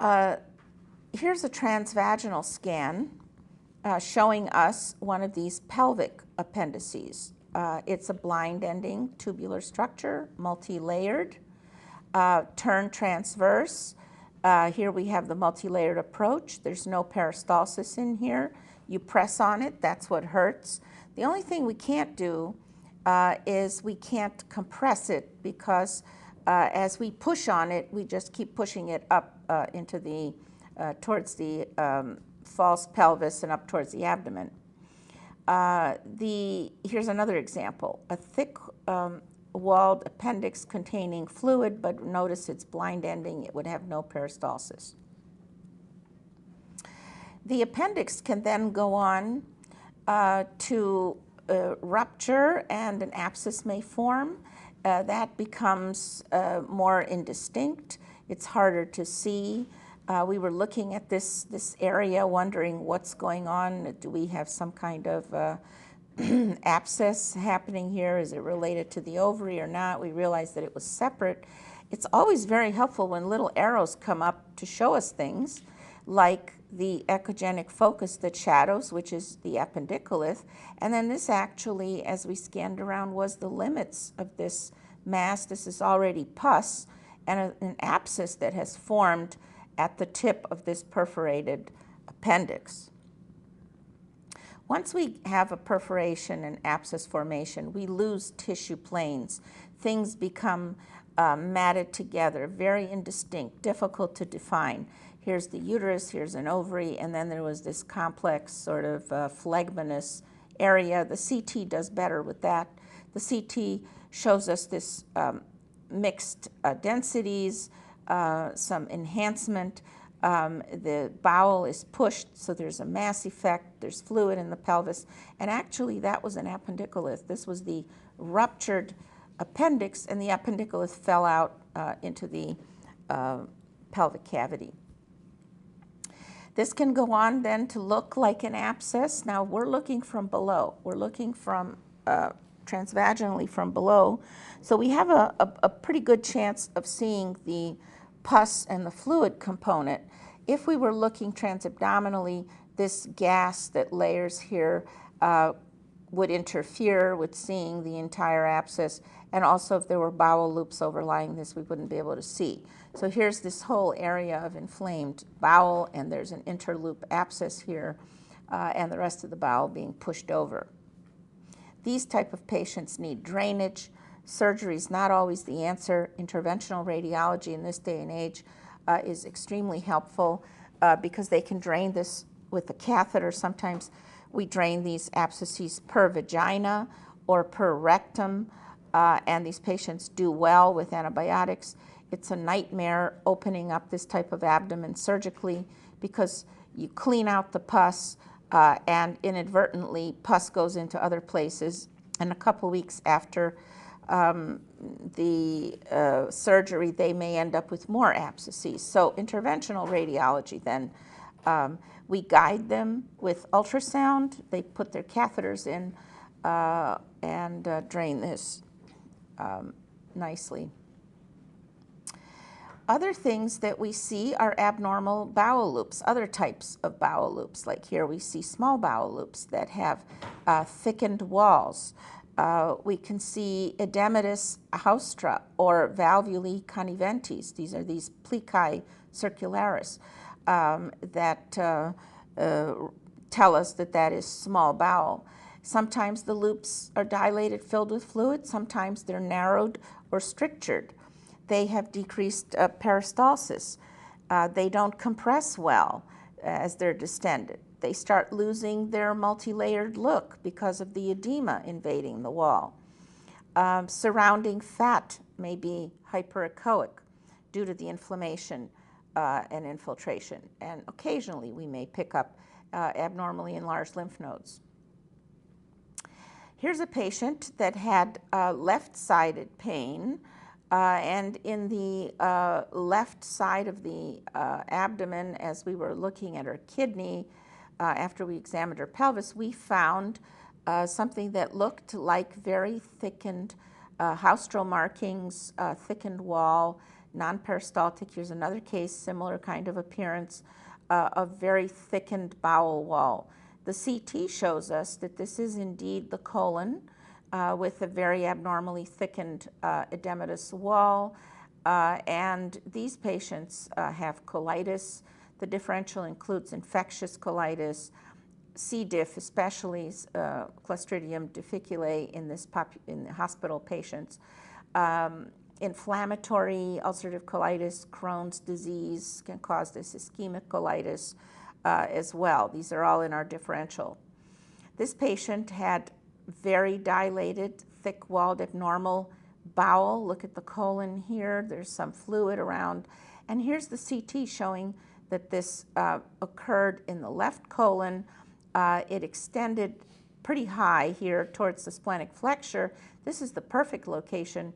Uh, Here's a transvaginal scan showing us one of these pelvic appendices. It's a blind-ending tubular structure, multi-layered, turned transverse. Here we have the multi-layered approach. There's no peristalsis in here. You press on it, that's what hurts. The only thing we can't do is we can't compress it because as we push on it, we just keep pushing it up into the, towards the false pelvis and up towards the abdomen. Here's another example, a thick walled appendix containing fluid, but notice it's blind ending, it would have no peristalsis. The appendix can then go on to rupture and an abscess may form. That becomes more indistinct. It's harder to see. We were looking at this area wondering what's going on. Do we have some kind of abscess happening here? Is it related to the ovary or not? We realized that it was separate. It's always very helpful when little arrows come up to show us things, like the echogenic focus that shadows, which is the appendicolith, and then this actually, as we scanned around, was the limits of this mass. This is already pus and an abscess that has formed at the tip of this perforated appendix. Once we have a perforation and abscess formation, we lose tissue planes. Things become matted together, very indistinct, difficult to define. Here's the uterus, here's an ovary, and then there was this complex sort of phlegmonous area. The CT does better with that. The CT shows us this mixed densities, some enhancement. The bowel is pushed, so there's a mass effect, there's fluid in the pelvis, and actually that was an appendicolith. This was the ruptured appendix, and the appendicolith fell out into the pelvic cavity. This can go on then to look like an abscess. Now we're looking from below. We're looking from transvaginally from below. So we have a pretty good chance of seeing the pus and the fluid component. If we were looking transabdominally, this gas that layers here would interfere with seeing the entire abscess, and also if there were bowel loops overlying this, we wouldn't be able to see. So here's this whole area of inflamed bowel, and there's an interloop abscess here, and the rest of the bowel being pushed over. These type of patients need drainage. Surgery is not always the answer. Interventional radiology in this day and age is extremely helpful because they can drain this with a catheter. Sometimes we drain these abscesses per vagina or per rectum, and these patients do well with antibiotics. It's a nightmare opening up this type of abdomen surgically because you clean out the pus and inadvertently pus goes into other places, and a couple weeks after the surgery, they may end up with more abscesses. So interventional radiology then, we guide them with ultrasound. They put their catheters in and drain this nicely. Other things that we see are abnormal bowel loops, other types of bowel loops. Like here we see small bowel loops that have thickened walls. We can see edematous haustra or valvulae conniventis. These are these plicae circularis that tell us that that is small bowel. Sometimes the loops are dilated, filled with fluid. Sometimes they're narrowed or strictured. They have decreased peristalsis. They don't compress well as they're distended. They start losing their multi-layered look because of the edema invading the wall. Surrounding fat may be hyperechoic due to the inflammation and infiltration. And occasionally we may pick up abnormally enlarged lymph nodes. Here's a patient that had left-sided pain, and in the left side of the abdomen, as we were looking at her kidney, after we examined her pelvis, we found something that looked like very thickened haustral markings, thickened wall, non-peristaltic. Here's another case, similar kind of appearance, a very thickened bowel wall. The CT shows us that this is indeed the colon with a very abnormally thickened edematous wall. And these patients have colitis. The differential includes infectious colitis, C. diff, especially Clostridium difficile in the hospital patients, inflammatory ulcerative colitis, Crohn's disease can cause this, ischemic colitis as well. These are all in our differential. This patient had very dilated, thick-walled, abnormal bowel. Look at the colon here. There's some fluid around. And here's the CT showing that this occurred in the left colon. It extended pretty high here towards the splenic flexure. This is the perfect location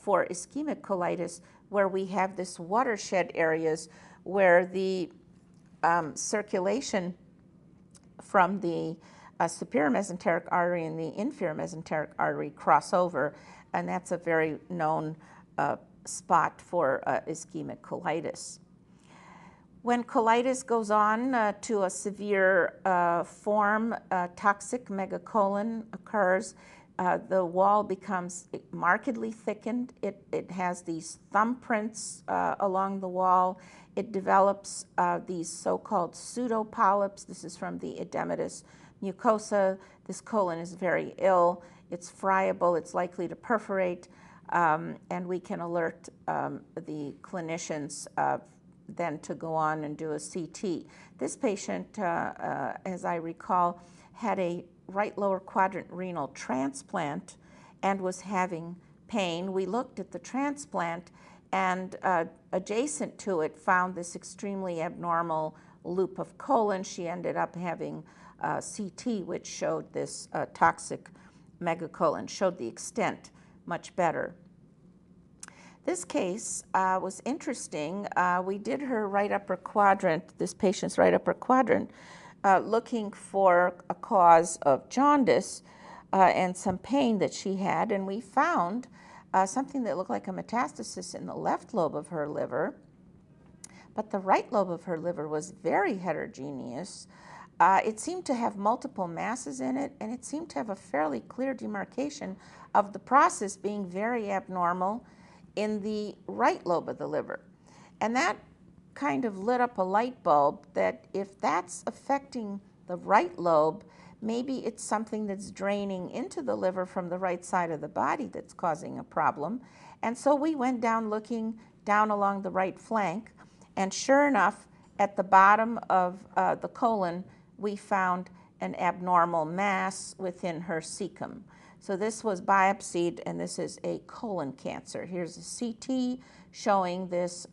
for ischemic colitis, where we have this watershed areas where the circulation from the superior mesenteric artery and the inferior mesenteric artery cross over, and that's a very known spot for ischemic colitis. When colitis goes on to a severe form, toxic megacolon occurs. The wall becomes markedly thickened. It has these thumbprints along the wall. It develops these so-called pseudopolyps. This is from the edematous mucosa. This colon is very ill. It's friable. It's likely to perforate, and we can alert the clinicians then to go on and do a CT. This patient, as I recall, had a right lower quadrant renal transplant and was having pain. We looked at the transplant and adjacent to it found this extremely abnormal loop of colon. She ended up having CT, which showed this toxic megacolon, showed the extent much better. This case was interesting. We did her right upper quadrant, this patient's right upper quadrant, looking for a cause of jaundice and some pain that she had, and we found something that looked like a metastasis in the left lobe of her liver, but the right lobe of her liver was very heterogeneous. It seemed to have multiple masses in it, and it seemed to have a fairly clear demarcation of the process being very abnormal in the right lobe of the liver. And that kind of lit up a light bulb that if that's affecting the right lobe, maybe it's something that's draining into the liver from the right side of the body that's causing a problem. And so we went down looking down along the right flank, and sure enough, at the bottom of the colon, we found an abnormal mass within her cecum. So this was biopsied, and this is a colon cancer. Here's a CT showing this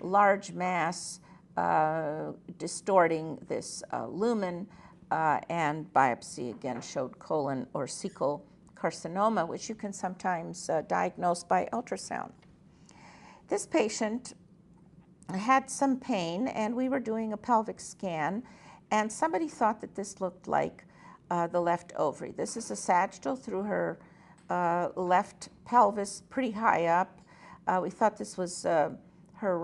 large mass distorting this lumen, and biopsy again showed colon or cecal carcinoma, which you can sometimes diagnose by ultrasound. This patient had some pain, and we were doing a pelvic scan, and somebody thought that this looked like the left ovary. This is a sagittal through her left pelvis, pretty high up. We thought this was her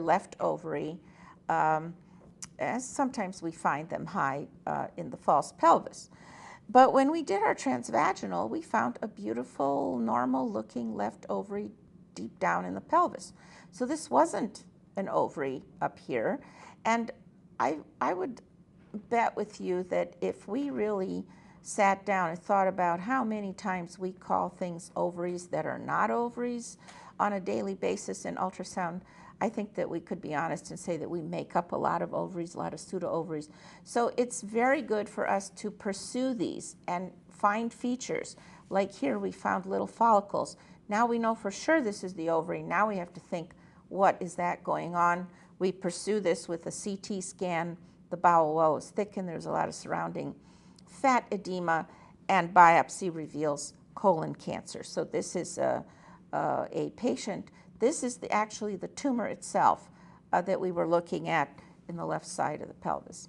left ovary, as sometimes we find them high in the false pelvis. But when we did our transvaginal, we found a beautiful, normal-looking left ovary deep down in the pelvis. So this wasn't an ovary up here, and I would bet with you that if we really sat down and thought about how many times we call things ovaries that are not ovaries on a daily basis in ultrasound, I think that we could be honest and say that we make up a lot of ovaries, a lot of pseudo-ovaries. So it's very good for us to pursue these and find features. Like here, we found little follicles. Now we know for sure this is the ovary. Now we have to think, what is that going on? We pursue this with a CT scan. The bowel wall is thick and there's a lot of surrounding fat edema, and biopsy reveals colon cancer. So this is a patient. This is actually the tumor itself that we were looking at in the left side of the pelvis.